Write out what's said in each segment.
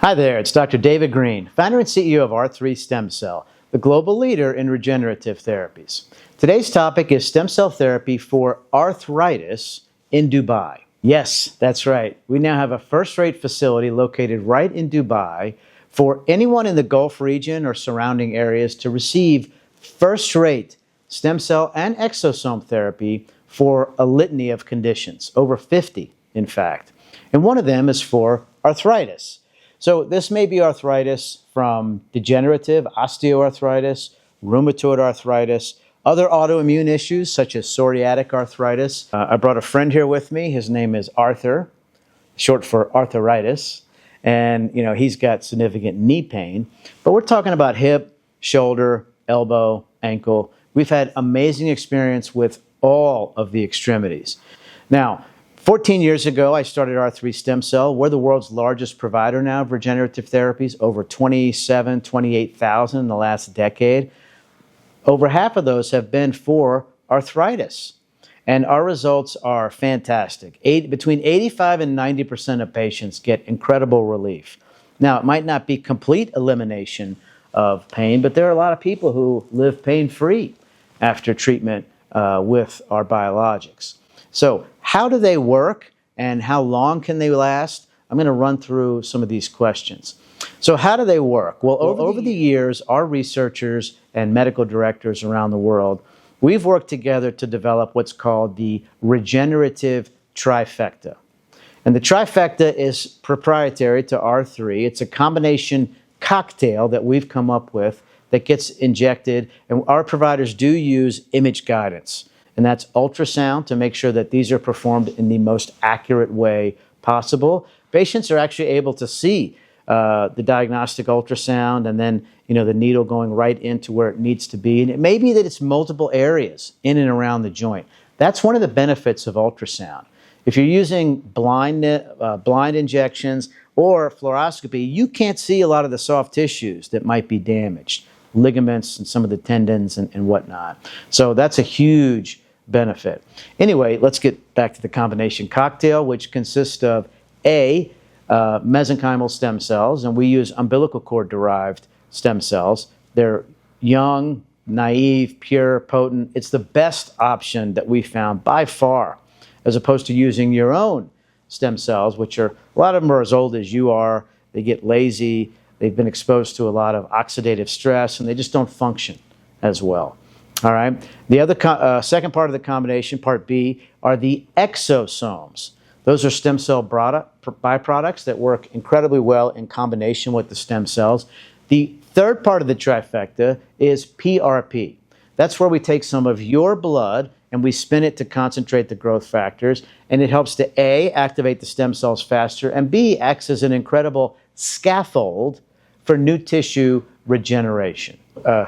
Hi there, it's Dr. David Greene, founder and CEO of R3 Stem Cell, the global leader in regenerative therapies. Today's topic is stem cell therapy for arthritis in Dubai. Yes, that's right. We now have a first-rate facility located right in Dubai for anyone in the Gulf region or surrounding areas to receive first-rate stem cell and exosome therapy for a litany of conditions, over 50 in fact. And one of them is for arthritis. So this may be arthritis from degenerative osteoarthritis, rheumatoid arthritis, other autoimmune issues such as psoriatic arthritis. I brought a friend here with me. His name is Arthur, short for arthritis. And he's got significant knee pain. But we're talking about hip, shoulder, elbow, ankle. We've had amazing experience with all of the extremities. Now, 14 years ago, I started R3 Stem Cell. We're the world's largest provider now of regenerative therapies, over 28,000 in the last decade. Over half of those have been for arthritis. And our results are fantastic. Between 85 and 90% of patients get incredible relief. Now, it might not be complete elimination of pain, but there are a lot of people who live pain-free after treatment with our biologics. So how do they work and how long can they last? I'm going to run through some of these questions. So how do they work? Well, over the years, our researchers and medical directors around the world, we've worked together to develop what's called the regenerative trifecta. And the trifecta is proprietary to R3. It's a combination cocktail that we've come up with that gets injected, and our providers do use image guidance. And that's ultrasound to make sure that these are performed in the most accurate way possible. Patients are actually able to see the diagnostic ultrasound and then the needle going right into where it needs to be. And it may be that it's multiple areas in and around the joint. That's one of the benefits of ultrasound. If you're using blind injections or fluoroscopy, you can't see a lot of the soft tissues that might be damaged, ligaments and some of the tendons and whatnot. So that's a huge benefit. Anyway, let's get back to the combination cocktail, which consists of mesenchymal stem cells, and we use umbilical cord derived stem cells. They're young, naive, pure, potent. It's the best option that we found by far, as opposed to using your own stem cells, which are, a lot of them are as old as you are. They get lazy. They've been exposed to a lot of oxidative stress, and they just don't function as well. All right. The other second part of the combination, part B, are the exosomes. Those are stem cell byproducts that work incredibly well in combination with the stem cells. The third part of the trifecta is PRP. That's where we take some of your blood and we spin it to concentrate the growth factors, and it helps to A, activate the stem cells faster, and B, acts as an incredible scaffold for new tissue regeneration.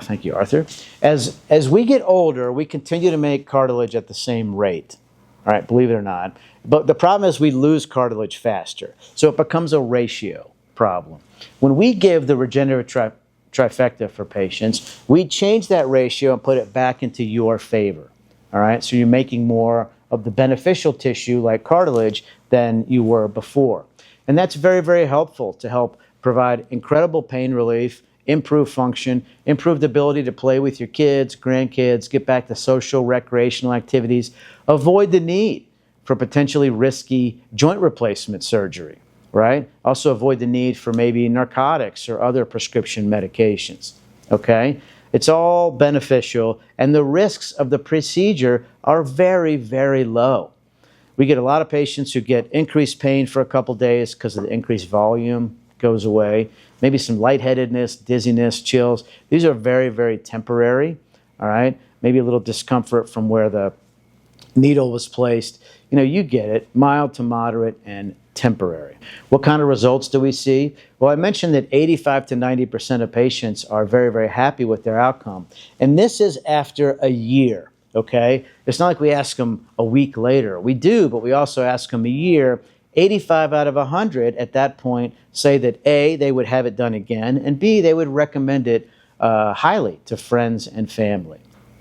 Thank you, Arthur. As we get older, we continue to make cartilage at the same rate. All right, believe it or not. But the problem is we lose cartilage faster. So it becomes a ratio problem. When we give the regenerative trifecta for patients, we change that ratio and put it back into your favor. All right, so you're making more of the beneficial tissue like cartilage than you were before. And that's very, very helpful to help provide incredible pain relief, improve function, improve the ability to play with your kids, grandkids, get back to social, recreational activities, avoid the need for potentially risky joint replacement surgery, right? Also avoid the need for maybe narcotics or other prescription medications, okay? It's all beneficial, and the risks of the procedure are very, very low. We get a lot of patients who get increased pain for a couple days because of the increased volume goes away. Maybe some lightheadedness, dizziness, chills. These are very, very temporary, all right? Maybe a little discomfort from where the needle was placed. You get it, mild to moderate and temporary. What kind of results do we see? Well, I mentioned that 85 to 90% of patients are very, very happy with their outcome. And this is after a year, okay? It's not like we ask them a week later. We do, but we also ask them a year. 85 out of 100 at that point say that A, they would have it done again, and B, they would recommend it highly to friends and family.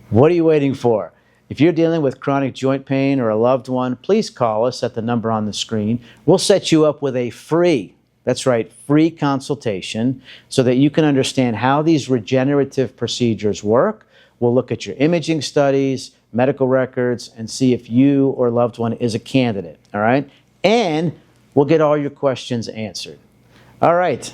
What are you waiting for? If you're dealing with chronic joint pain or a loved one, please call us at the number on the screen. We'll set you up with a free That's right, free consultation so that you can understand how these regenerative procedures work. We'll look at your imaging studies, medical records, and see if you or loved one is a candidate, all right? And we'll get all your questions answered. All right.